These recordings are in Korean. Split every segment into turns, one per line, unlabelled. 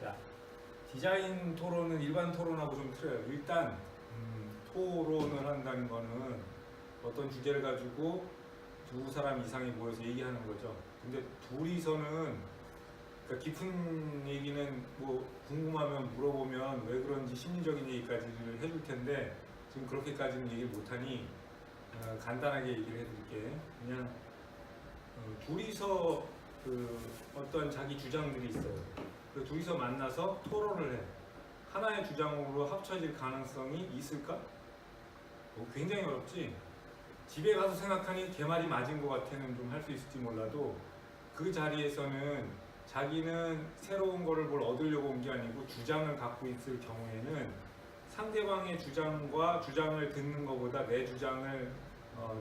자, 디자인 토론은 일반 토론하고 좀 틀려요. 일단 토론을 한다는 거는 어떤 주제를 가지고 두 사람 이상이 모여서 얘기하는 거죠. 근데 둘이서는 그러니까 깊은 얘기는 뭐 궁금하면 물어보면 왜 그런지 심리적인 얘기까지를 해줄 텐데 지금 그렇게까지는 얘기를 못하니 간단하게 얘기를 해드릴게. 그냥 둘이서 어떤 자기 주장들이 있어요. 그 둘이서 만나서 토론을 해. 하나의 주장으로 합쳐질 가능성이 있을까? 굉장히 어렵지. 집에 가서 생각하니 걔 말이 맞은 것 같아는 좀 할 수 있을지 몰라도 그 자리에서는 자기는 새로운 거를 뭘 얻으려고 온 게 아니고 주장을 갖고 있을 경우에는 상대방의 주장과 주장을 듣는 것보다 내 주장을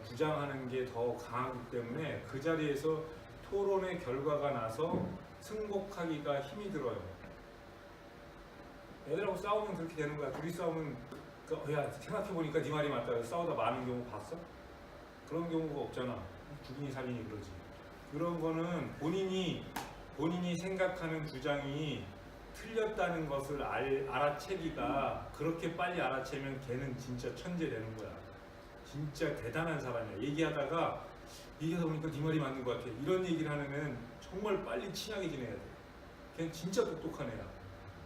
주장하는 게 더 강하기 때문에 그 자리에서 토론의 결과가 나서 승복하기가 힘이 들어요. 애들하고 싸우면 그렇게 되는 거야. 둘이 싸우면 야 생각해보니까 네 말이 맞다. 싸우다 마는 경우 봤어? 그런 경우가 없잖아. 죽이니 살리니 그러지. 그런 거는 본인이 생각하는 주장이 틀렸다는 것을 알아채기가 그렇게 빨리 알아채면 걔는 진짜 천재 되는 거야. 진짜 대단한 사람이야. 얘기하다 보니까 네 말이 맞는 것 같아. 이런 얘기를 하는 애는 정말 빨리 친하게 지내야 돼. 걔는 진짜 똑똑한 애야.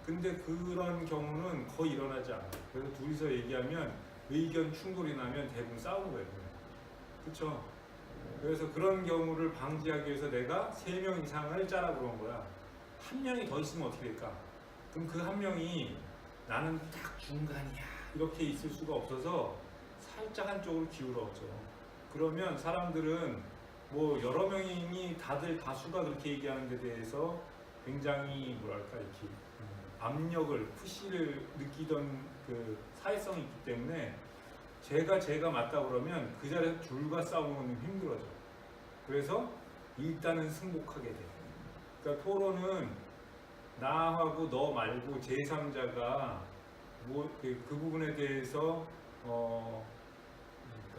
근데 그런 경우는 거의 일어나지 않아. 그래서 둘이서 얘기하면 의견 충돌이 나면 대부분 싸우는 거예요. 그렇죠? 그래서 그런 경우를 방지하기 위해서 내가 3명 이상을 짜라 그런 거야. 한 명이 더 있으면 어떻게 될까? 그럼 그 한 명이 나는 딱 중간이야 이렇게 있을 수가 없어서 살짝 한쪽으로 기울어져. 그러면 사람들은 뭐 여러 명이니 다들 다수가 그렇게 얘기하는 데 대해서 굉장히 뭐랄까 이렇게 압력을 푸시를 느끼던 그 사회성이 있기 때문에 제가 맞다 그러면 그 자리에서 둘과 싸우는 힘들어져. 그래서 일단은 승복하게 돼. 그러니까 토론은 나하고 너 말고 제3자가 그 부분에 대해서 그러니까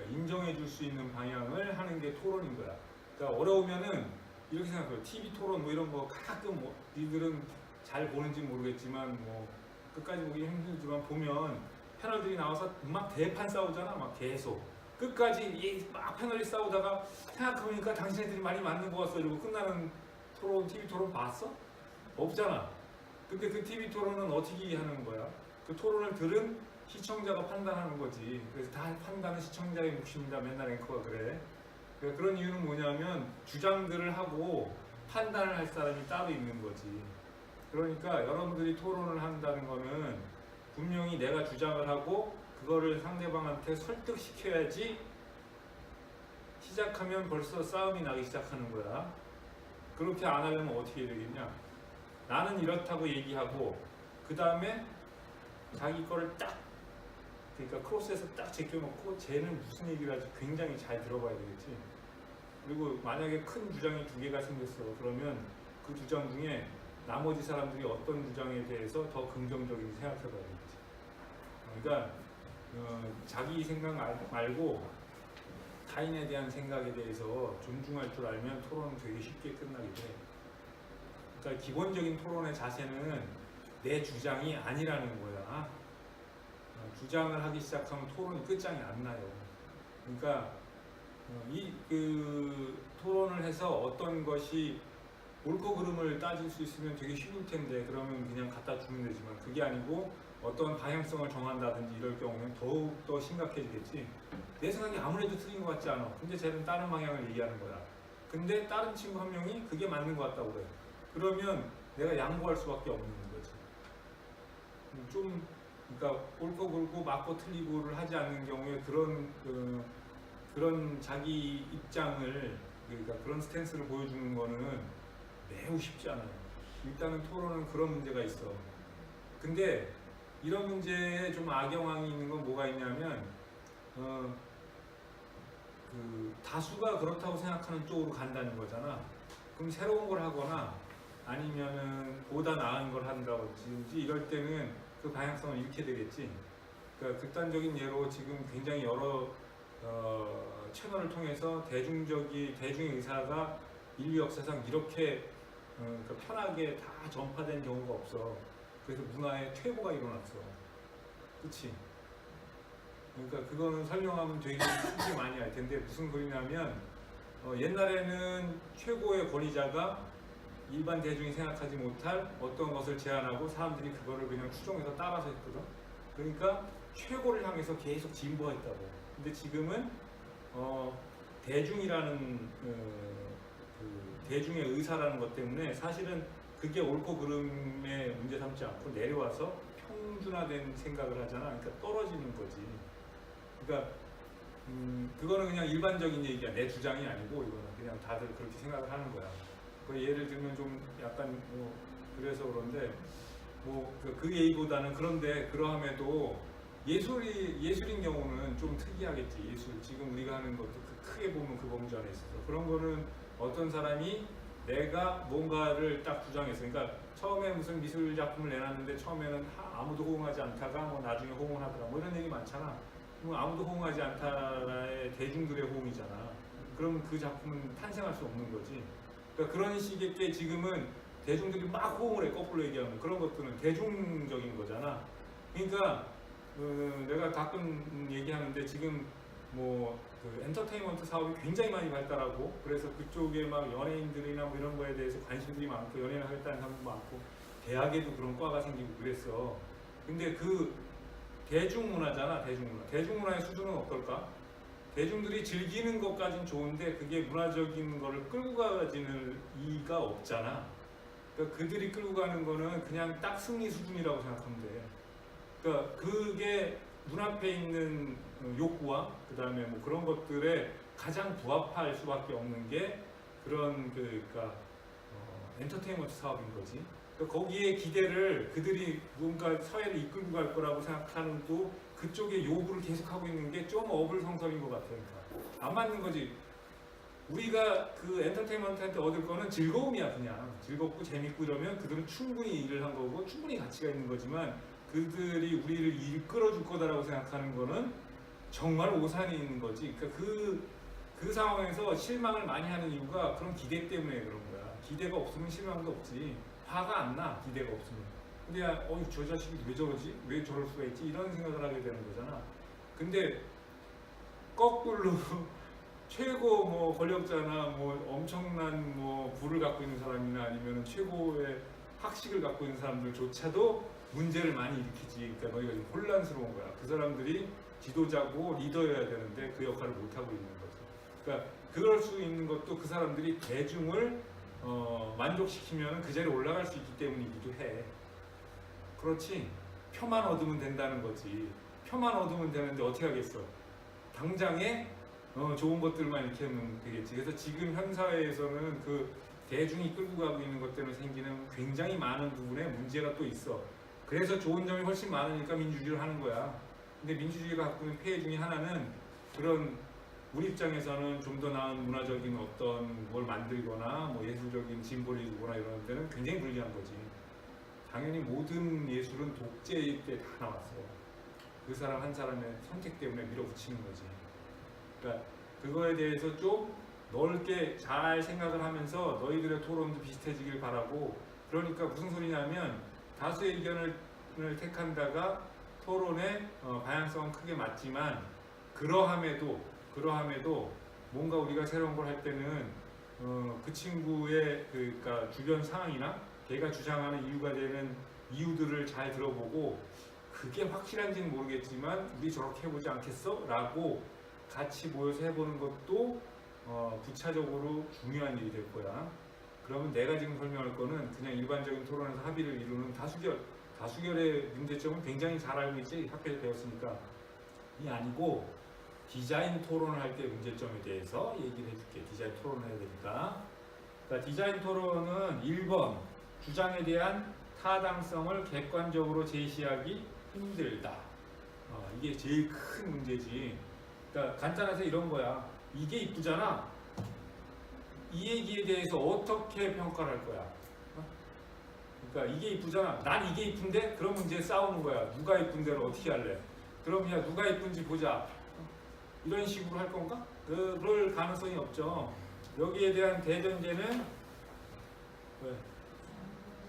인정해 줄 수 있는 방향을 하는 게 토론인 거야. 그러니까 어려우면은 이렇게 생각해요. TV 토론 뭐 이런 거 가끔 니들은 잘 보는지 모르겠지만 뭐 끝까지 보기 힘들지만 보면 패널들이 나와서 막 대판 싸우잖아. 막 계속 끝까지 막 패널이 싸우다가 생각해보니까 당신네들이 많이 맞는 것 같어 이러고 끝나는 토론, TV 토론 봤어? 없잖아. 근데 그 TV 토론은 어떻게 하는 거야? 그 토론을 들은 시청자가 판단하는 거지. 그래서 다 판단은 시청자의 몫입니다. 맨날 앵커가 그래. 그러니까 그런 이유는 뭐냐면 주장들을 하고 판단을 할 사람이 따로 있는 거지. 그러니까 여러분들이 토론을 한다는 거는 분명히 내가 주장을 하고 그거를 상대방한테 설득시켜야지 시작하면 벌써 싸움이 나기 시작하는 거야. 그렇게 안 하려면 어떻게 되겠냐? 나는 이렇다고 얘기하고 그 다음에 자기 거를 딱 그러니까 크로스에서 딱 제껴놓고 쟤는 무슨 얘기를 할지 굉장히 잘 들어봐야 되겠지. 그리고 만약에 큰 주장이 2개가 생겼어. 그러면 그 주장 중에 나머지 사람들이 어떤 주장에 대해서 더 긍정적인지 생각해 봐야 되겠지. 그러니까 자기 생각 말고 타인에 대한 생각에 대해서 존중할 줄 알면 토론은 되게 쉽게 끝나게 돼. 그러니까 기본적인 토론의 자세는 내 주장이 아니라는 거야. 주장을 하기 시작하면 토론이 끝장이 안 나요. 그러니까 그 토론을 해서 어떤 것이 옳고 그름을 따질 수 있으면 되게 쉬울 텐데 그러면 그냥 갖다 주면 되지만 그게 아니고 어떤 방향성을 정한다든지 이럴 경우는 더욱더 심각해지겠지. 내 생각이 아무래도 틀린 것 같지 않아. 근데 쟤는 다른 방향을 얘기하는 거야. 근데 다른 친구 한 명이 그게 맞는 것 같다고 그래. 그러면 내가 양보할 수밖에 없는 거지. 좀 그러니까 옳고 그르고 맞고 틀리고를 하지 않는 경우에 그런 자기 입장을 그러니까 그런 스탠스를 보여주는 거는 매우 쉽지 않아요. 일단은 토론은 그런 문제가 있어. 근데 이런 문제에 좀 악영향이 있는 건 뭐가 있냐면 그 다수가 그렇다고 생각하는 쪽으로 간다는 거잖아. 그럼 새로운 걸 하거나 아니면은 보다 나은 걸 한다든지 이럴 때는 그 방향성을 잃게 되겠지. 그러니까 극단적인 예로 지금 굉장히 여러 채널을 통해서 대중의 의사가 인류 역사상 이렇게 그러니까 편하게 다 전파된 경우가 없어. 그래서 문화의 퇴보가 일어났어. 그치? 그러니까 그거는 설명하면 되게 쉽게 많이 알 텐데 무슨 소리냐면 옛날에는 최고의 권위자가 일반 대중이 생각하지 못할 어떤 것을 제안하고 사람들이 그거를 그냥 추종해서 따라서 했거든. 그러니까 최고를 향해서 계속 진보했다고. 근데 지금은 대중이라는 그 대중의 의사라는 것 때문에 사실은 그게 옳고 그름에 문제 삼지 않고 내려와서 평준화된 생각을 하잖아. 그러니까 떨어지는 거지. 그러니까 그거는 그냥 일반적인 얘기야. 내 주장이 아니고 이거는 그냥 다들 그렇게 생각을 하는 거야. 그 예를 들면 좀 약간 그래서 그런데 그 얘기보다는 그런데 그러함에도 예술인 경우는 좀 특이하겠지. 예술 지금 우리가 하는 것도 크게 보면 그 범주 안에 있어서 그런 거는 어떤 사람이 내가 뭔가를 딱 주장해서 그러니까 처음에 무슨 미술 작품을 내놨는데 처음에는 아무도 호응하지 않다가 나중에 호응을 하더라 이런 얘기 많잖아. 아무도 호응하지 않다라의 대중들의 호응이잖아. 그럼 그 작품은 탄생할 수 없는 거지. 그러니까 그런 식의 게 지금은 대중들이 막 호응을 해. 거꾸로 얘기하면 그런 것들은 대중적인 거잖아. 그러니까 내가 가끔 얘기하는데 지금 그 엔터테인먼트 사업이 굉장히 많이 발달하고 그래서 그쪽에 막 연예인들이나 이런 거에 대해서 관심들이 많고 연예인 하겠다는 사람도 많고 대학에도 그런 과가 생기고 그랬어. 근데 그 대중문화잖아. 대중문화의 수준은 어떨까? 대중들이 즐기는 것까진 좋은데 그게 문화적인 거를 끌고 가지는 이가 없잖아. 그러니까 그들이 끌고 가는 거는 그냥 딱 승리 수준이라고 생각하면 돼. 그러니까 그게 눈앞에 있는 욕구와 그 다음에 그런 것들에 가장 부합할 수밖에 없는 게 그런 그러니까 엔터테인먼트 사업인 거지. 그러니까 거기에 기대를 그들이 뭔가 사회를 이끌고 갈 거라고 생각하는 또 그쪽에 요구를 계속하고 있는 게 좀 어불성설인 것 같아요. 그러니까 안 맞는 거지. 우리가 그 엔터테인먼트한테 얻을 거는 즐거움이야. 그냥 즐겁고 재밌고 이러면 그들은 충분히 일을 한 거고 충분히 가치가 있는 거지만 그들이 우리를 이끌어 줄 거다라고 생각하는 거는 정말 오산이 있는 거지. 그러니까 그 상황에서 실망을 많이 하는 이유가 그런 기대 때문에 그런 거야. 기대가 없으면 실망도 없지. 화가 안 나. 기대가 없으면. 근데 저 자식이 왜 저러지? 왜 저럴 수가 있지? 이런 생각을 하게 되는 거잖아. 근데 거꾸로 최고 권력자나 엄청난 부를 갖고 있는 사람이나 아니면 최고의 학식을 갖고 있는 사람들조차도 문제를 많이 일으키지. 그러니까 너희가 좀 혼란스러운 거야. 그 사람들이 지도자고 리더여야 되는데 그 역할을 못 하고 있는 거죠. 그러니까 그럴 수 있는 것도 그 사람들이 대중을 만족시키면 그 자리에 올라갈 수 있기 때문이기도 해. 그렇지. 표만 얻으면 된다는 거지. 표만 얻으면 되는데 어떻게 하겠어? 당장에 좋은 것들만 이렇게 하면 되겠지. 그래서 지금 현 사회에서는 그 대중이 끌고 가고 있는 것 때문에 생기는 굉장히 많은 부분에 문제가 또 있어. 그래서 좋은 점이 훨씬 많으니까 민주주의를 하는 거야. 근데 민주주의가 갖고 있는 폐해 중에 하나는 그런 우리 입장에서는 좀 더 나은 문화적인 어떤 뭘 만들거나 예술적인 진보를 이루거나 이런 데는 굉장히 불리한 거지. 당연히 모든 예술은 독재 때 다 나왔어. 그 사람 한 사람의 선택 때문에 밀어붙이는 거지. 그러니까 그거에 대해서 좀 넓게 잘 생각을 하면서 너희들의 토론도 비슷해지길 바라고. 그러니까 무슨 소리냐면 다수의 의견을 택한다가 토론의 방향성은 크게 맞지만 그러함에도 뭔가 우리가 새로운 걸 할 때는 그 친구의 그러니까 주변 상황이나 걔가 주장하는 이유가 되는 이유들을 잘 들어보고 그게 확실한지는 모르겠지만 우리 저렇게 해보지 않겠어? 라고 같이 모여서 해보는 것도 부차적으로 중요한 일이 될 거야. 그러면 내가 지금 설명할 거는 그냥 일반적인 토론에서 합의를 이루는 다수결의 문제점은 굉장히 잘 알고 있지. 학교에서 배웠으니까. 이 아니고 디자인 토론을 할 때 문제점에 대해서 얘기를 해줄게. 디자인 토론을 해야 되니까. 그러니까 디자인 토론은 1번 주장에 대한 타당성을 객관적으로 제시하기 힘들다. 이게 제일 큰 문제지. 그러니까 간단해서 이런 거야. 이게 이쁘잖아. 이 얘기에 대해서 어떻게 평가를 할 거야? 그러니까 이게 이쁘잖아. 난 이게 이쁜데? 그러면 이제 싸우는 거야. 누가 이쁜 대로 어떻게 할래? 그럼 야 누가 이쁜지 보자. 이런 식으로 할 건가? 그럴 가능성이 없죠. 여기에 대한 대전제는 왜?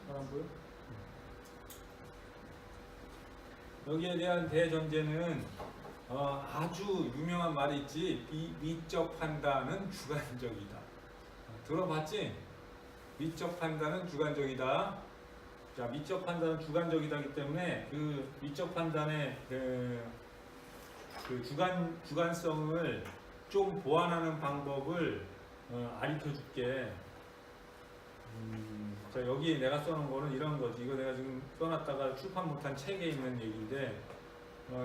사람 보여? 여기에 대한 대전제는 아주 유명한 말이 있지. 미적 판단은 주관적이다. 들어봤지? 미적 판단은 주관적이다. 자, 미적 판단은 주관적이다기 때문에 그 미적 판단의 그 주관성을 좀 보완하는 방법을 가르쳐 줄게. 자, 여기 내가 써놓은 거는 이런 거지. 이거 내가 지금 써놨다가 출판 못한 책에 있는 얘기인데,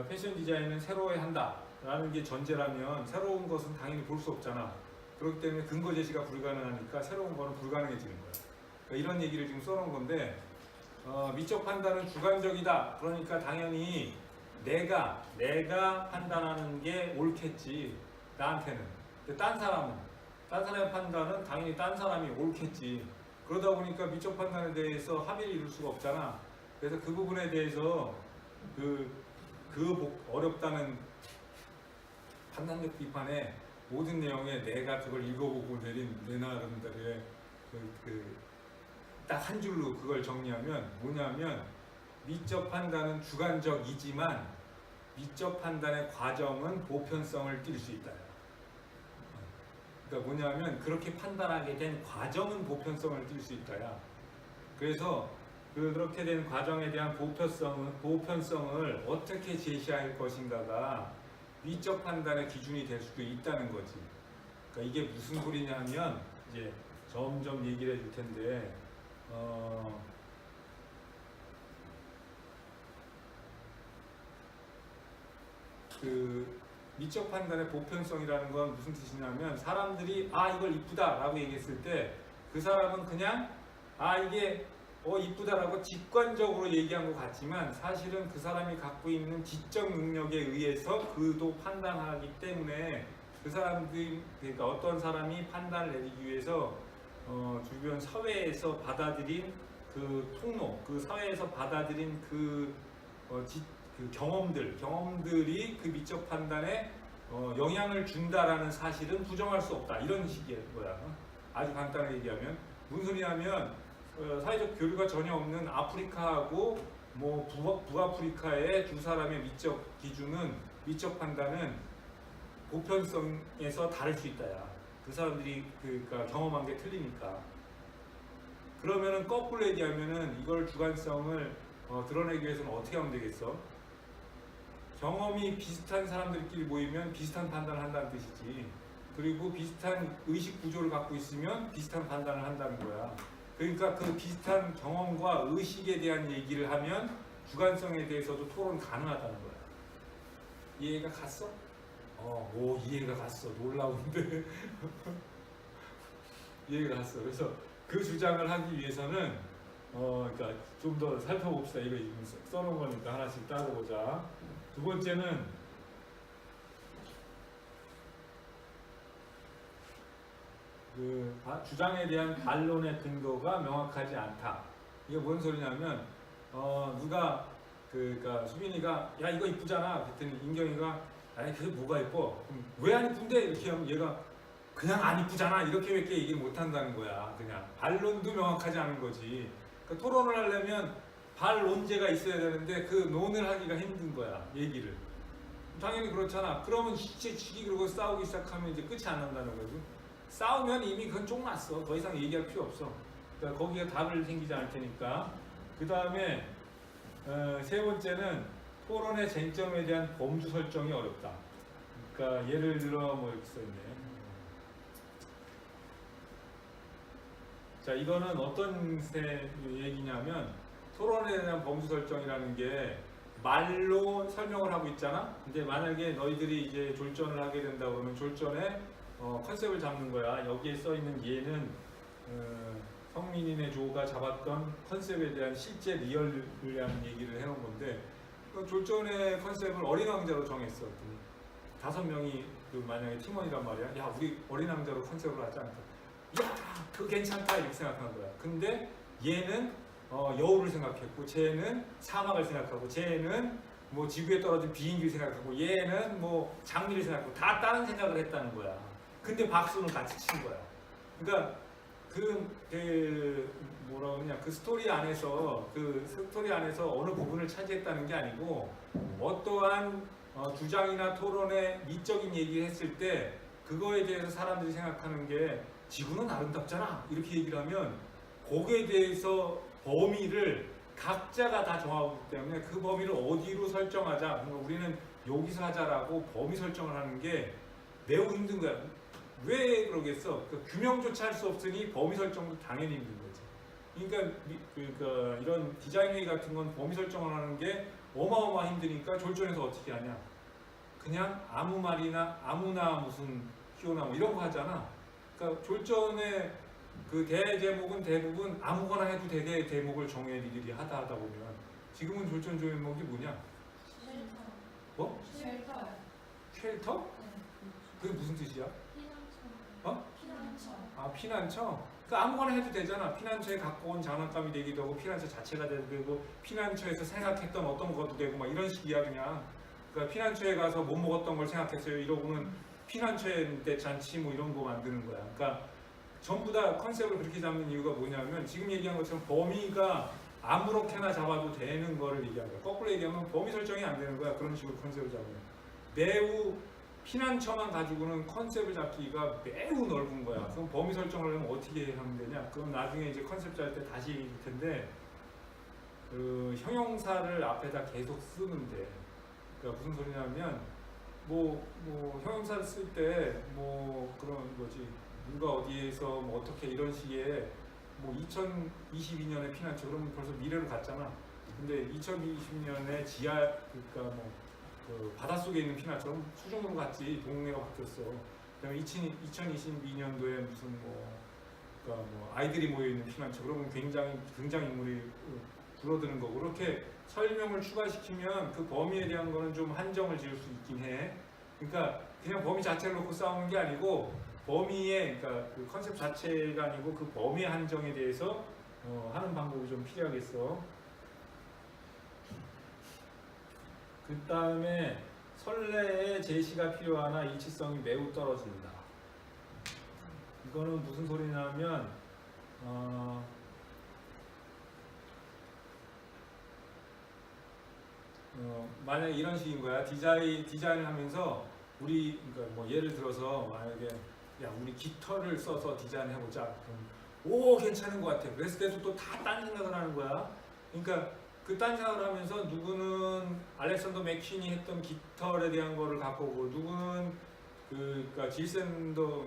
패션 디자인은 새로워야 한다 라는 게 전제라면 새로운 것은 당연히 볼 수 없잖아. 그렇기 때문에 근거 제시가 불가능하니까 새로운 거는 불가능해지는 거야. 그러니까 이런 얘기를 지금 써놓은 건데, 미적 판단은 주관적이다. 그러니까 당연히 내가 판단하는 게 옳겠지. 나한테는. 근데 딴 사람의 판단은 당연히 딴 사람이 옳겠지. 그러다 보니까 미적 판단에 대해서 합의를 이룰 수가 없잖아. 그래서 그 부분에 대해서 어렵다는 판단력 비판의 모든 내용에 내가 그걸 읽어보고 내린 내 나름대로의 딱 한 줄로 그걸 정리하면 뭐냐면, 미적 판단은 주관적이지만 미적 판단의 과정은 보편성을 띌 수 있다. 그러니까 뭐냐면 그렇게 판단하게 된 과정은 보편성을 띌 수 있다야. 그래서 그렇게 된 과정에 대한 보편성을 어떻게 제시할 것인가가 미적 판단의 기준이 될 수도 있다는 거지. 그러니까 이게 무슨 소리냐면, 이제 점점 얘기를 해줄 텐데, 그 미적 판단의 보편성이라는 건 무슨 뜻이냐면, 사람들이 이걸 이쁘다 라고 얘기했을 때 그 사람은 그냥 이게 이쁘다라고 직관적으로 얘기한 것 같지만, 사실은 그 사람이 갖고 있는 지적 능력에 의해서 그도 판단하기 때문에, 그 사람들이, 그러니까 어떤 사람이 판단을 내리기 위해서 주변 사회에서 받아들인 그 통로, 그 사회에서 받아들인 그 경험들이 그 미적 판단에 영향을 준다라는 사실은 부정할 수 없다. 이런 식의 거야. 아주 간단하게 얘기하면 무슨 소리냐면, 사회적 교류가 전혀 없는 아프리카하고 북아프리카의 두 사람의 미적 기준은, 미적 판단은 보편성에서 다를 수 있다야. 그 사람들이 그러니까 경험한 게 틀리니까. 그러면은 거꾸로 얘기하면은 이걸 주관성을 드러내기 위해서는 어떻게 하면 되겠어? 경험이 비슷한 사람들끼리 모이면 비슷한 판단을 한다는 뜻이지. 그리고 비슷한 의식 구조를 갖고 있으면 비슷한 판단을 한다는 거야. 그러니까 그 비슷한 경험과 의식에 대한 얘기를 하면 주관성에 대해서도 토론 가능하다는 거야. 이해가 갔어? 이해가 갔어. 놀라운데. 이해가 갔어. 그래서 그 주장을 하기 위해서는 그러니까 좀 더 살펴봅시다. 이거 써놓은 거니까 하나씩 따져보자. 두 번째는 그 주장에 대한 반론의 근거가 명확하지 않다. 이게 뭔 소리냐면, 누가 그러니까 수빈이가 야 이거 이쁘잖아 그랬더니 인경이가 아니 그게 뭐가 이뻐? 왜 안 이쁜데? 이렇게 하면 얘가 그냥 안 이쁘잖아 이렇게밖에 얘기를 못 한다는 거야. 그냥 반론도 명확하지 않은 거지. 그러니까 토론을 하려면 반론제가 있어야 되는데 그 논을 하기가 힘든 거야. 얘기를 당연히 그렇잖아. 그러면 시기 그러고 싸우기 시작하면 이제 끝이 안 난다는 거지. 싸우면 이미 그건 쫑났어. 더 이상 얘기할 필요 없어. 그러니까 거기에 답을 생기지 않을 테니까. 그 다음에 세 번째는 토론의 쟁점에 대한 범주 설정이 어렵다. 그러니까 예를 들어 뭐 이렇게 써있네. 자, 이거는 어떤 얘기냐면, 토론에 대한 범주 설정이라는 게 말로 설명을 하고 있잖아. 근데 만약에 너희들이 이제 졸전을 하게 된다 그러면 졸전에 컨셉을 잡는 거야. 여기에 써 있는 예는 성민이네 조가 잡았던 컨셉에 대한 실제 리얼한 얘기를 해놓은 건데, 졸전의 컨셉을 어린 왕자로 정했어. 5명이 만약에 팀원이란 말이야. 야 우리 어린 왕자로 컨셉을 하지 않다. 야 그거 괜찮다 이렇게 생각한 거야. 근데 얘는 여우를 생각했고, 쟤는 사막을 생각하고, 쟤는 뭐 지구에 떨어진 비행기를 생각하고, 얘는 뭐 장미를 생각하고, 다 다른 생각을 했다는 거야. 근데 박수는 같이 친 거야. 그러니까 뭐라 그러냐, 그 스토리 안에서 어느 부분을 차지했다는 게 아니고 어떠한 주장이나 토론에 미적인 얘기를 했을 때 그거에 대해서 사람들이 생각하는 게 지구는 아름답잖아 이렇게 얘기를 하면 거기에 대해서 범위를 각자가 다 정하기 때문에 그 범위를 어디로 설정하자, 그러니까 우리는 여기서 하자라고 범위 설정을 하는 게 매우 힘든 거야. 왜 그러겠어? 그 규명조차 할 수 없으니 범위 설정도 당연히 힘든 거지. 그러니까 이런 디자인 회의 같은 건 범위 설정을 하는 게 어마어마 힘드니까 졸전에서 어떻게 하냐? 그냥 아무 말이나 아무나 무슨 키오나 뭐 이런 거 하잖아. 그러니까 졸전의 그 대제목은 대부분 아무거나 해도 되게 대목을 정해 니들이 하다 보면 지금은 졸전 제목이 뭐냐?
쉘터.
뭐?
쉘터요.
쉘터?
네.
그게 무슨 뜻이야?
피난처. 피난처.
아, 피난처? 그 아무거나 해도 되잖아. 피난처에 갖고 온 장난감이 되기도 하고 피난처 자체가 되고 피난처에서 생각했던 어떤 것도 되고 막 이런 식이야 그냥. 그러니까 피난처에 가서 못 먹었던 걸 생각했어요 이러고는 피난처에 대잔치 뭐 이런 거 만드는 거야. 그러니까 전부 다 컨셉을 그렇게 잡는 이유가 뭐냐면 지금 얘기한 것처럼 범위가 아무렇게나 잡아도 되는 거를 얘기하는 거야. 거꾸로 얘기하면 범위 설정이 안 되는 거야. 그런 식으로 컨셉을 잡으면. 매우 피난처만 가지고는 컨셉을 잡기가 매우 넓은 거야. 그럼 범위 설정을 하면 어떻게 하면 되냐? 그럼 나중에 이제 컨셉 짤 때 다시 얘기할 텐데 그 형용사를 앞에다 계속 쓰면 돼. 그러니까 무슨 소리냐면 뭐 형용사를 쓸 때 뭐 그런 거지. 누가 어디에서 뭐 어떻게 이런 식의 뭐 2022년에 피난처 그러면 벌써 미래로 갔잖아. 근데 2020년에 지하 그러니까 그 바닷속에 있는 피난처럼 수중으로 갔지. 동네가 바뀌었어. 그다음에 2022년도에 무슨 그러니까 아이들이 모여 있는 피난처 그러면 굉장히 등장인물이 줄어드는 거고 그렇게 설명을 추가시키면 그 범위에 대한 거는 좀 한정을 지을 수 있긴 해. 그러니까 그냥 범위 자체를 놓고 싸우는 게 아니고 범위의 그러니까 그 컨셉 자체가 아니고 그 범위의 한정에 대해서 하는 방법이 좀 필요하겠어. 그 다음에 선례의 제시가 필요하나 일치성이 매우 떨어진다. 이거는 무슨 소리냐면 만약에 이런 식인 거야. 디자인을 하면서 우리 그러니까 뭐 예를 들어서 만약에 야 우리 깃털을 써서 디자인 해보자. 그럼 오 괜찮은 것 같아. 그랬을 때도 또 다 딴 생각을 하는 거야. 그러니까 그 딴 생각을 하면서 누구는 알렉산더 맥퀸이 했던 깃털에 대한 거를 갖고 오고 누구는 그러니까 질샌더가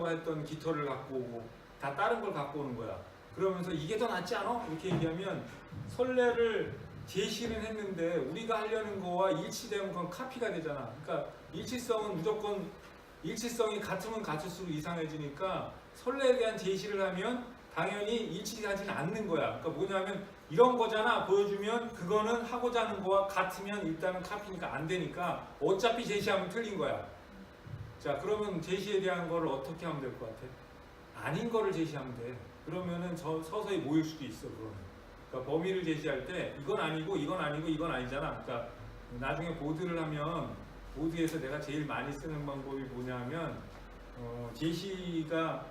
했던 깃털을 갖고 오고 다 다른 걸 갖고 오는 거야. 그러면서 이게 더 낫지 않아? 이렇게 얘기하면 선례를 제시는 했는데 우리가 하려는 거와 일치되면 그건 카피가 되잖아. 그러니까 일치성은 무조건 일치성이 같으면 같을수록 이상해지니까 선례에 대한 제시를 하면 당연히 일치하지는 않는 거야. 그러니까 뭐냐면 이런 거잖아 보여주면 그거는 하고자 하는 거와 같으면 일단은 카피니까 안 되니까 어차피 제시하면 틀린 거야. 자 그러면 제시에 대한 거를 어떻게 하면 될 것 같아? 아닌 거를 제시하면 돼. 그러면은 서서히 모일 수도 있어. 그러니까 범위를 제시할 때 이건 아니고 이건 아니고 이건 아니잖아. 그러니까 나중에 보드를 하면 보드에서 내가 제일 많이 쓰는 방법이 뭐냐면 제시가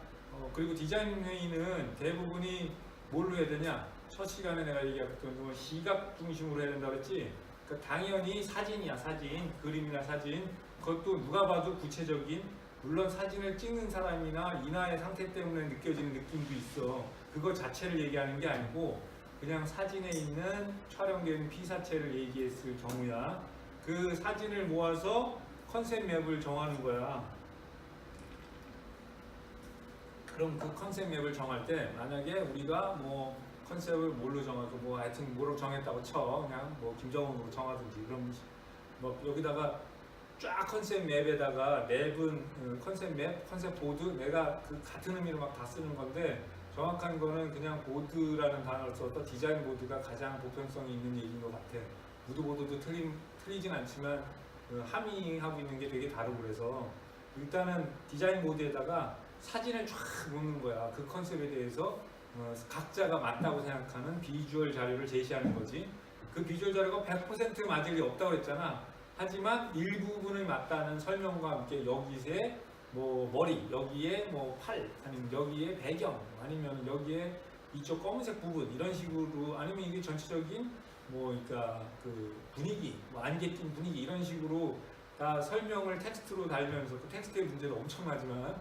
그리고 디자인 회의는 대부분이 뭘로 해야 되냐? 첫 시간에 내가 얘기했던 건 시각 중심으로 해야 된다 그랬지? 그러니까 당연히 사진이야. 사진, 그림이나 사진. 그것도 누가 봐도 구체적인 물론 사진을 찍는 사람이나 인화의 상태 때문에 느껴지는 느낌도 있어. 그거 자체를 얘기하는 게 아니고 그냥 사진에 있는 촬영된 피사체를 얘기했을 경우야. 그 사진을 모아서 컨셉 맵을 정하는 거야. 그럼 그 컨셉 맵을 정할 때 만약에 우리가 뭐 컨셉을 뭘로 정하고 뭐 하여튼 뭐로 정했다고 쳐. 그냥 뭐 김정은으로 정하든지 그럼 뭐 여기다가 쫙 컨셉 맵에다가 맵은 컨셉 맵, 컨셉 보드 내가 그 같은 의미로 막 다 쓰는 건데 정확한 거는 그냥 보드라는 단어를 써서 디자인 보드가 가장 보편성이 있는 얘기인 것 같아. 무드보드도 틀리진 않지만 함의하고 있는 게 되게 다르고 그래서 일단은 디자인 보드에다가 사진을 쫙 놓는 거야. 그 컨셉에 대해서 각자가 맞다고 생각하는 비주얼 자료를 제시하는 거지. 그 비주얼 자료가 100% 맞을 리 없다고 했잖아. 하지만 일부분을 맞다는 설명과 함께 여기에 뭐 머리 여기에 뭐 팔 아니면 여기에 배경 아니면 여기에 이쪽 검은색 부분 이런 식으로 아니면 이게 전체적인 뭐 그러니까 그 분위기 뭐 안개 낀 분위기 이런 식으로 다 설명을 텍스트로 달면서 그 텍스트의 문제도 엄청나지만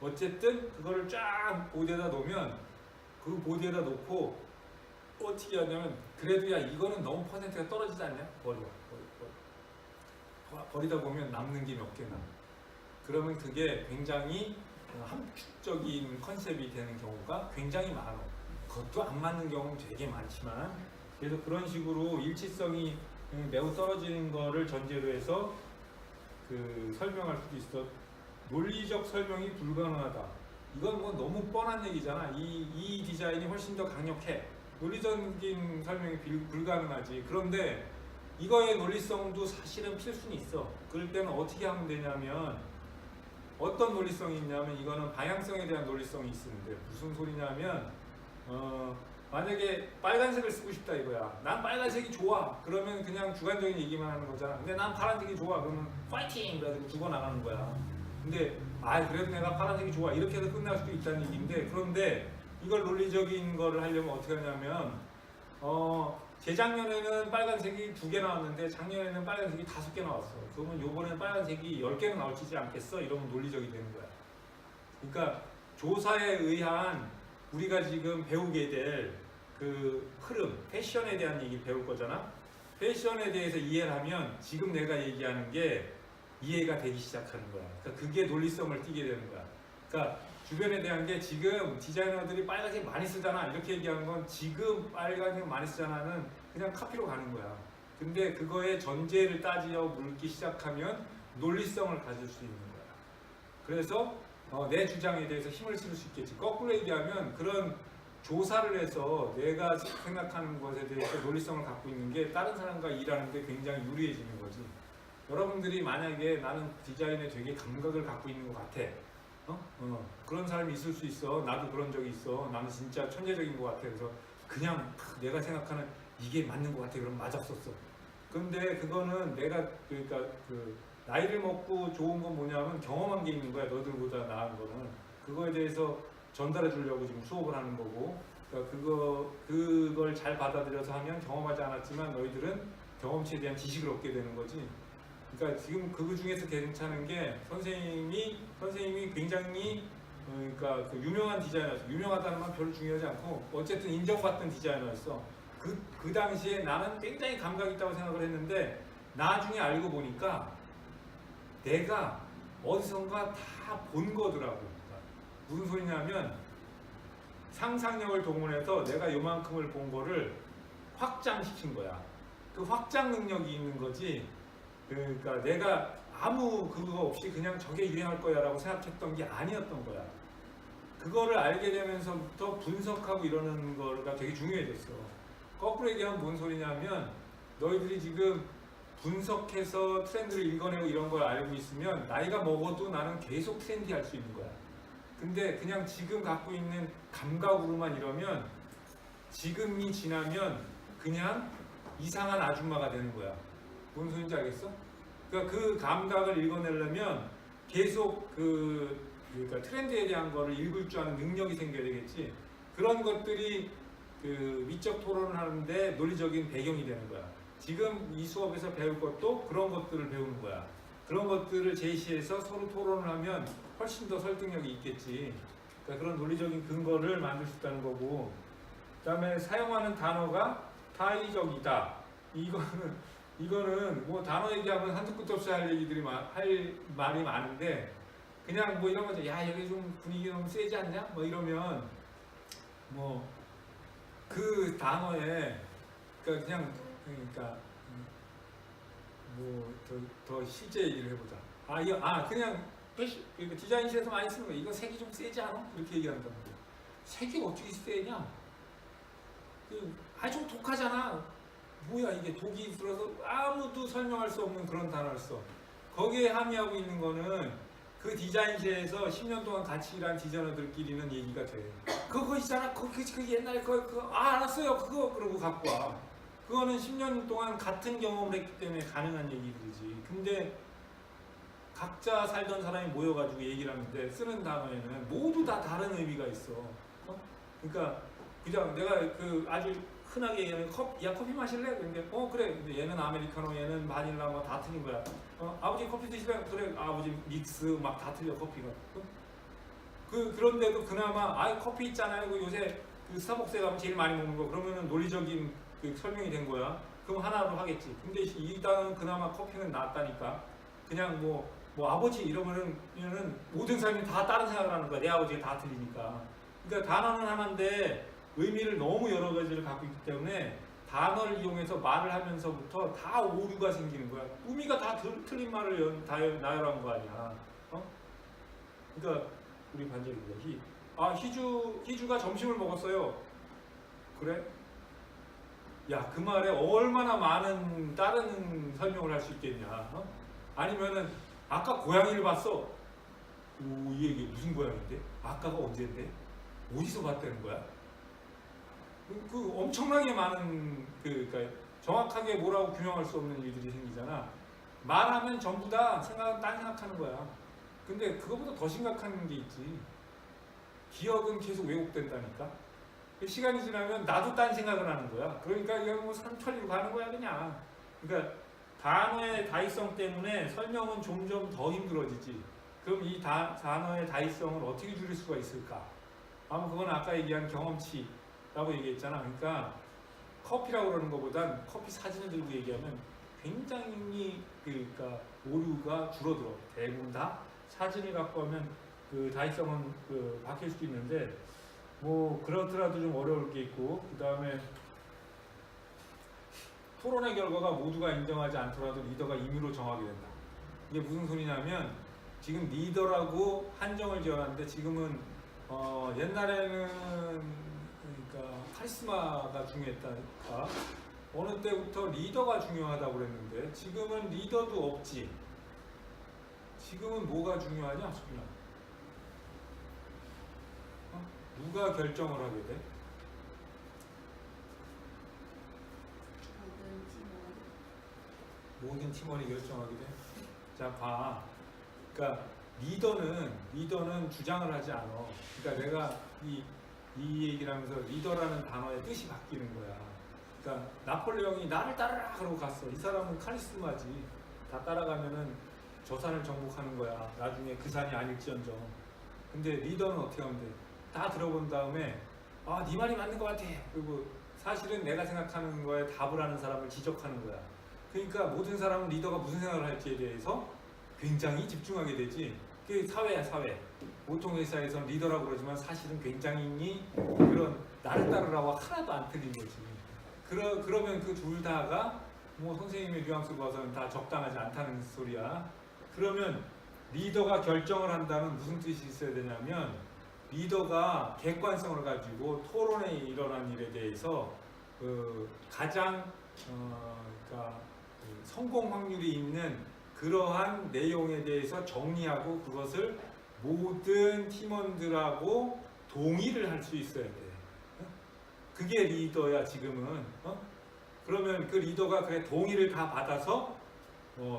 어쨌든 그거를 쫙 보드에다 놓으면 그 보드에다 놓고 어떻게 하냐면 그래도 야 이거는 너무 퍼센트가 떨어지지 않냐? 버리다 보면 남는 게 몇 개나. 그러면 그게 굉장히 함축적인 컨셉이 되는 경우가 굉장히 많아. 그것도 안 맞는 경우는 되게 많지만 그래서 그런 식으로 일치성이 매우 떨어지는 거를 전제로 해서 그 설명할 수도 있어. 논리적 설명이 불가능하다. 이건 뭐 너무 뻔한 얘기잖아. 이 디자인이 훨씬 더 강력해. 논리적인 설명이 불가능하지. 그런데 이거의 논리성도 사실은 필수는 있어. 그럴 때는 어떻게 하면 되냐면 어떤 논리성이 있냐면 이거는 방향성에 대한 논리성이 있는데 무슨 소리냐면 만약에 빨간색을 쓰고 싶다 이거야. 난 빨간색이 좋아. 그러면 그냥 주관적인 얘기만 하는 거잖아. 근데 난 파란색이 좋아. 그러면 파이팅! 그래가지고 죽어나가는 거야. 근데 그래도 내가 파란색이 좋아. 이렇게 해서 끝날 수도 있다는 얘기인데 그런데 이걸 논리적인 거를 하려면 어떻게 하냐면 재작년에는 빨간색이 2개 나왔는데 작년에는 빨간색이 5개 나왔어. 그러면 요번에는 빨간색이 10개는 나올지 않겠어? 이러면 논리적이 되는 거야. 그러니까 조사에 의한 우리가 지금 배우게 될 그 흐름, 패션에 대한 얘기 배울 거잖아. 패션에 대해서 이해를 하면 지금 내가 얘기하는 게 이해가 되기 시작하는 거야. 그러니까 그게 논리성을 띠게 되는 거야. 그러니까 주변에 대한 게 지금 디자이너들이 빨간색 많이 쓰잖아. 이렇게 얘기하는 건 지금 빨간색 많이 쓰잖아는 그냥 카피로 가는 거야. 근데 그거의 전제를 따지려 물기 시작하면 논리성을 가질 수 있는 거야. 그래서 내 주장에 대해서 힘을 실을 수 있겠지. 거꾸로 얘기하면 그런 조사를 해서 내가 생각하는 것에 대해서 논리성을 갖고 있는 게 다른 사람과 일하는 데 굉장히 유리해지는 거지. 여러분들이 만약에 나는 디자인에 되게 감각을 갖고 있는 것 같아. 그런 사람이 있을 수 있어. 나도 그런 적이 있어. 나는 진짜 천재적인 것 같아. 그래서 그냥 내가 생각하는 이게 맞는 것 같아. 그럼 맞았었어. 근데 그거는 내가 그러니까 그 나이를 먹고 좋은 건 뭐냐면 경험한 게 있는 거야. 너들보다 나은 거는. 그거에 대해서 전달해 주려고 지금 수업을 하는 거고. 그러니까 그걸 잘 받아들여서 하면 경험하지 않았지만 너희들은 경험치에 대한 지식을 얻게 되는 거지. 그러니까 지금 그 중에서 괜찮은 게 선생님이 굉장히 그러니까 그 유명한 디자이너였어. 유명하다는 건 별로 중요하지 않고 어쨌든 인정받던 디자이너였어. 그 당시에 나는 굉장히 감각이 있다고 생각을 했는데 나중에 알고 보니까 내가 어디선가 다 본 거더라고. 그러니까 무슨 소리냐면 상상력을 동원해서 내가 요만큼을 본 거를 확장시킨 거야. 그 확장 능력이 있는 거지. 그러니까 내가 아무 그거 없이 그냥 저게 유행할 거야 라고 생각했던 게 아니었던 거야. 그거를 알게 되면서부터 분석하고 이러는 거가 되게 중요해졌어. 거꾸로 얘기하면 뭔 소리냐면 너희들이 지금 분석해서 트렌드를 읽어내고 이런 걸 알고 있으면 나이가 먹어도 나는 계속 트렌디할 수 있는 거야. 근데 그냥 지금 갖고 있는 감각으로만 이러면 지금이 지나면 그냥 이상한 아줌마가 되는 거야. 뭔 소린지 알겠어? 그러니까 그 감각을 읽어내려면 계속 그러니까 트렌드에 대한 거를 읽을 줄 아는 능력이 생겨야 되겠지. 그런 것들이 그 미적 토론을 하는데 논리적인 배경이 되는 거야. 지금 이 수업에서 배울 것도 그런 것들을 배우는 거야. 그런 것들을 제시해서 서로 토론을 하면 훨씬 더 설득력이 있겠지. 그러니까 그런 논리적인 근거를 만들 수 있다는 거고. 그 다음에 사용하는 단어가 타의적이다. 이거는 뭐 단어 얘기하면 한두 끝도 없이 할 말이 많은데 그냥 뭐 이런 거죠. 야 여기 좀 분위기 너무 세지 않냐? 뭐 이러면 뭐 그 단어에 그러니까 뭐 더 실제 얘기를 해보자. 그냥 디자인실에서 많이 쓰는 거 이거 색이 좀 세지 않아? 이렇게 얘기한다는 거야. 색이 어떻게 세냐? 좀 독하잖아. 뭐야 이게 독이 들어서 아무도 설명할 수 없는 그런 단어를 써. 거기에 함의하고 있는 거는 그 디자인실에서 10년 동안 같이 일한 디자이너들끼리는 얘기가 돼. 그거 있잖아. 그 옛날에 그거 알았어요. 그거 그러고 갖고 와. 그거는 10년 동안 같은 경험을 했기 때문에 가능한 얘기들이지. 근데 각자 살던 사람이 모여가지고 얘기를 하는데 쓰는 단어에는 모두 다 다른 의미가 있어. 그러니까 그냥 내가 그 아주 흔하게 얘기하는 야 커피 마실래? 그러니까 그래. 근데 얘는 아메리카노, 얘는 바닐라 뭐 다 틀린 거야. 아버지 커피 드실래? 그래. 아버지 믹스 막 다 틀려 커피가. 그런데도 그나마 커피 있잖아요. 그 요새 그 스타벅스에 가면 제일 많이 먹는 거. 그러면은 논리적인 그 설명이 된 거야. 그럼 하나로 하겠지. 근데 일단은 그나마 커피는 낫다니까. 그냥 뭐 아버지 이러면은 모든 사람이 다 다른 생각을 하는 거야. 내 아버지가 다 틀리니까. 그러니까 단어는 하나인데 의미를 너무 여러 가지를 갖고 있기 때문에 단어를 이용해서 말을 하면서부터 다 오류가 생기는 거야. 의미가 다 틀린 말을 다 나열한 거 아니야. 그러니까 우리 반절이 뭐야? 희주가 점심을 먹었어요. 그래? 야, 그 말에 얼마나 많은 다른 설명을 할 수 있겠냐? 아니면은 아까 고양이를 봤어. 이 얘기 무슨 고양인데? 아까가 언제인데? 어디서 봤다는 거야? 그 엄청나게 많은 그러니까 정확하게 뭐라고 규명할 수 없는 일들이 생기잖아. 말하면 전부 다 딴 생각하는 거야. 근데 그거보다 더 심각한 게 있지. 기억은 계속 왜곡된다니까. 시간이 지나면 나도 딴 생각을 하는 거야. 그러니까 이거 뭐 산천리로 가는 거야 그냥. 그러니까 단어의 다의성 때문에 설명은 점점 더 힘들어지지. 그럼 이 단어의 다의성을 어떻게 줄일 수가 있을까? 아마 그건 아까 얘기한 경험치라고 얘기했잖아. 그러니까 커피라고 그러는 것보단 커피 사진을 들고 얘기하면 굉장히 그러니까 오류가 줄어들어. 대부분 다 사진을 갖고 하면 그 다의성은 바뀔 수도 있는데 뭐 그렇더라도 좀 어려울 게 있고, 그 다음에 토론의 결과가 모두가 인정하지 않더라도 리더가 임의로 정하게 된다. 이게 무슨 소리냐면 지금 리더라고 한정을 지어놨는데 지금은 옛날에는 그러니까 카리스마가 중요했다니까 어느 때부터 리더가 중요하다고 그랬는데 지금은 리더도 없지. 지금은 뭐가 중요하냐? 누가 결정을 하게 돼? 모든 팀원이 결정하게 돼? 자, 봐. 그러니까 리더는 주장을 하지 않아. 그러니까 내가 이 얘기를 하면서 리더라는 단어의 뜻이 바뀌는 거야. 그러니까 나폴레옹이 나를 따르라 그러고 갔어. 이 사람은 카리스마지. 다 따라가면은 저 산을 정복하는 거야. 나중에 그 산이 아닐지언정. 근데 리더는 어떻게 하면 돼? 다 들어본 다음에 네 말이 맞는 것 같아. 그리고 사실은 내가 생각하는 거에 답을 하는 사람을 지적하는 거야. 그러니까 모든 사람은 리더가 무슨 생각을 할지에 대해서 굉장히 집중하게 되지. 그게 사회야, 사회. 보통 회사에서 리더라고 그러지만 사실은 굉장히 그런 나를 따르라고 하나도 안 틀린 거지. 그러면 그 둘 다가 뭐 선생님의 뉘앙스로 봐서는 다 적당하지 않다는 소리야. 그러면 리더가 결정을 한다는 무슨 뜻이 있어야 되냐면 리더가 객관성을 가지고 토론에 일어난 일에 대해서 가장 그러니까 성공 확률이 있는 그러한 내용에 대해서 정리하고 그것을 모든 팀원들하고 동의를 할 수 있어야 돼. 그게 리더야 지금은. 그러면 그 리더가 그래 동의를 다 받아서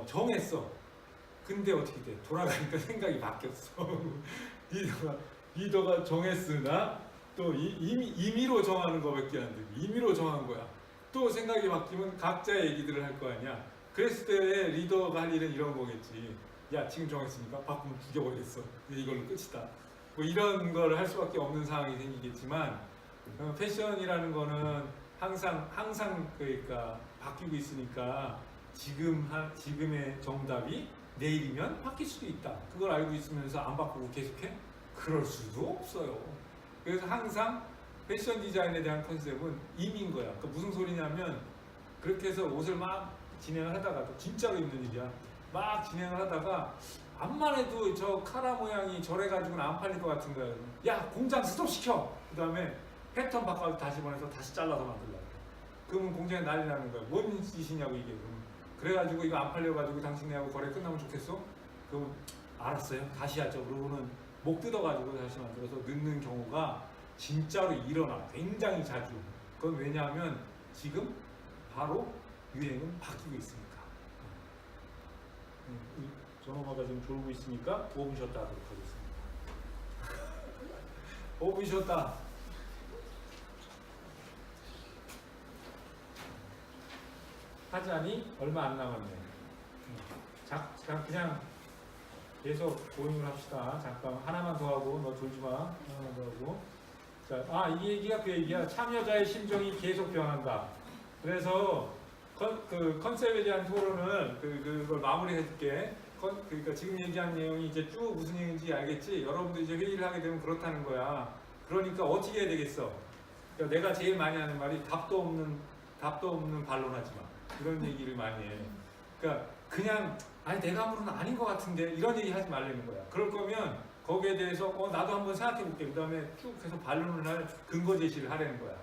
정했어. 근데 어떻게 돼? 돌아가니까 생각이 바뀌었어. 리더가 정했으나 또 임의로 정하는 거밖에 안 돼. 임의로 정한 거야. 또 생각이 바뀌면 각자의 얘기들을 할 거 아니야. 그랬을 때 리더가 할 일은 이런 거겠지. 야, 지금 정했으니까 바꾸면 죽여버리겠어. 이걸로 끝이다. 뭐 이런 걸 할 수밖에 없는 상황이 생기겠지만 패션이라는 거는 항상 그러니까 바뀌고 있으니까 지금의 정답이 내일이면 바뀔 수도 있다. 그걸 알고 있으면서 안 바꾸고 계속해? 그럴 수도 없어요. 그래서 항상 패션 디자인에 대한 컨셉은 임인 거야. 그러니까 무슨 소리냐면 그렇게 해서 옷을 막 진행을 하다가 진짜로 입는 일이야. 막 진행을 하다가 암만 해도 저 카라 모양이 저래가지고는 안 팔릴 것 같은 거야. 야, 공장 스톱시켜! 그 다음에 패턴 바꿔서 다시 보내서 다시 잘라서 만들라. 그러면 공장에 난리 나는 거야. 뭔 짓이냐고 이게. 그래가지고 이거 안 팔려가지고 당신네하고 거래 끝나면 좋겠어? 그럼 알았어요. 다시 하죠. 그러고는 목 뜯어가지고 다시 만들어서 넣는 경우가 진짜로 일어나. 굉장히 자주. 그건 왜냐하면 지금 바로 유행은 바뀌고 있으니까. 전엄마가 지금 졸고 있으니까 5분 쉬었다 하도록 하겠습니다. 5분 쉬었다. 하자니 얼마 안 남았네. 그냥 계속 고잉을 합시다. 잠깐 하나만 더 하고 너 졸지 마. 하나만 더 하고. 자, 이 얘기가 그 얘기야. 참여자의 심정이 계속 변한다. 그래서 그 컨셉에 대한 토론은 그걸 마무리해줄게. 그러니까 지금 얘기한 내용이 이제 쭉 무슨 얘기인지 알겠지? 여러분들 이제 회의를 하게 되면 그렇다는 거야. 그러니까 어떻게 해야 되겠어? 그러니까 내가 제일 많이 하는 말이 답도 없는 반론하지 마. 이런 얘기를 많이 해. 그러니까 그냥 내 감으로는 아닌 것 같은데 이런 얘기 하지 말라는 거야. 그럴 거면 거기에 대해서 나도 한번 생각해 볼게. 그 다음에 쭉 해서 반론을 할 근거 제시를 하라는 거야.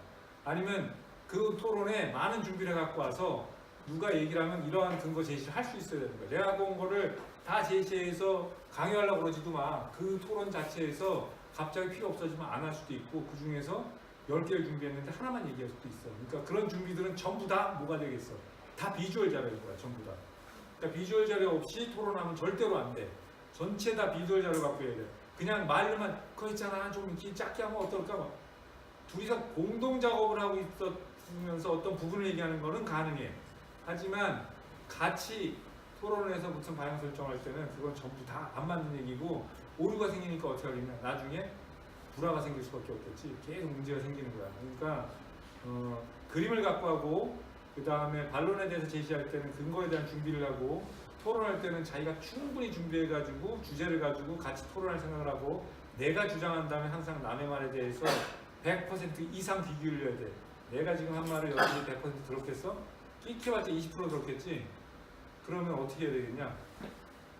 아니면 그 토론에 많은 준비를 갖고 와서 누가 얘기를 하면 이러한 근거 제시를 할 수 있어야 되는 거야. 내가 본 거를 다 제시해서 강요하려고 그러지도 마. 그 토론 자체에서 갑자기 필요 없어지면 안 할 수도 있고 그 중에서 10개를 준비했는데 하나만 얘기할 수도 있어. 그러니까 그런 준비들은 전부 다 뭐가 되겠어? 다 비주얼 자료일 거야. 전부 다. 그러니까 비주얼 자료 없이 토론하면 절대로 안 돼. 전체 다 비주얼 자료 갖고 해야 돼. 그냥 말로만 그거 있잖아 좀 이렇게 작게 하면 어떨까 막 둘이서 공동 작업을 하고 있으면서 어떤 부분을 얘기하는 거는 가능해. 하지만 같이 토론을 해서 무슨 방향 설정할 때는 그건 전부 다 안 맞는 얘기고 오류가 생기니까 어떻게 하겠냐. 나중에 불화가 생길 수밖에 없겠지. 계속 문제가 생기는 거야. 그러니까 그림을 갖고 하고 그 다음에 반론에 대해서 제시할 때는 근거에 대한 준비를 하고 토론할 때는 자기가 충분히 준비해가지고 주제를 가지고 같이 토론할 생각을 하고 내가 주장한다면 항상 남의 말에 대해서 100% 이상 비교를 해야 돼. 내가 지금 한 말을 여러분이 100% 들었겠어? 끼켜봤자 20% 들었겠지? 그러면 어떻게 해야 되겠냐?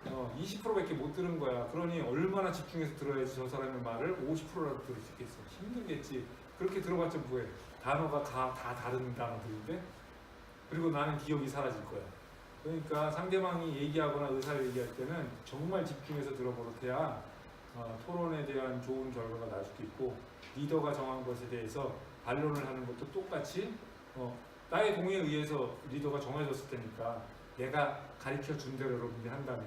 20%밖에 못 들은 거야. 그러니 얼마나 집중해서 들어야지 저 사람의 말을 50%라도 들을 수 있겠어. 힘들겠지. 그렇게 들어봤자 뭐해. 단어가 다 다른 단어들인데 그리고 나는 기억이 사라질 거야. 그러니까 상대방이 얘기하거나 의사를 얘기할 때는 정말 집중해서 들어보듯해야 토론에 대한 좋은 결과가 날 수도 있고 리더가 정한 것에 대해서 반론을 하는 것도 똑같이 나의 동의에 의해서 리더가 정해졌을 테니까 내가 가르쳐 준 대로 여러분들이 한다면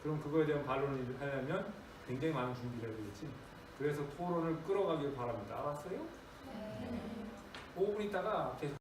그럼 그거에 대한 반론을 하려면 굉장히 많은 준비를 해야 되겠지. 그래서 토론을 끌어가길 바랍니다. 알았어요?
네.
5분 있다가 계속